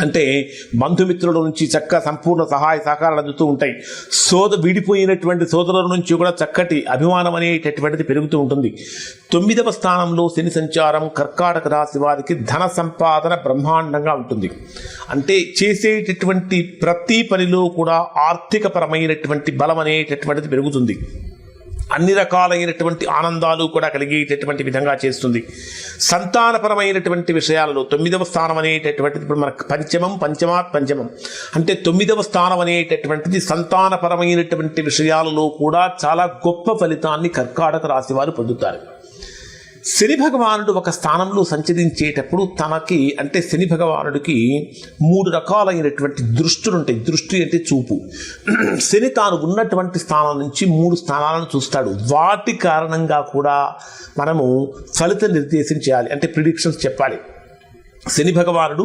అంటే బంధుమిత్రుల నుంచి చక్క సంపూర్ణ సహాయ సహకారాలు అందుతూ ఉంటాయి. విడిపోయినటువంటి సోదరుల నుంచి కూడా చక్కటి అభిమానం అనేటటువంటిది పెరుగుతూ ఉంటుంది. 9వ స్థానంలో శని సంచారం కర్కాటక రాశి వారికి ధన సంపాదన బ్రహ్మాండంగా ఉంటుంది. అంటే చేసేటటువంటి ప్రతి పనిలో కూడా ఆర్థికపరమైనటువంటి బలం అనేటటువంటిది పెరుగుతుంది. అన్ని రకాలైనటువంటి ఆనందాలు కూడా కలిగేటటువంటి విధంగా చేస్తుంది. సంతానపరమైనటువంటి విషయాలలో 9వ స్థానం అనేటటువంటిది ఇప్పుడు మనకు పంచమం అంటే 9వ స్థానం అనేటటువంటిది సంతానపరమైనటువంటి విషయాలలో కూడా చాలా గొప్ప ఫలితాన్ని కర్కాటక రాశి వారు పొందుతారు. శని భగవానుడు ఒక స్థానంలో సంచరించేటప్పుడు తనకి అంటే శని భగవానుడికి 3 రకాలైనటువంటి దృష్టులు ఉంటాయి. దృష్టి అంటే చూపు. శని తాను ఉన్నటువంటి స్థానం నుంచి 3 స్థానాలను చూస్తాడు. వాటి కారణంగా కూడా మనము ఫలిత నిర్దేశం చేయాలి, అంటే ప్రిడిక్షన్స్ చెప్పాలి. శని భగవానుడు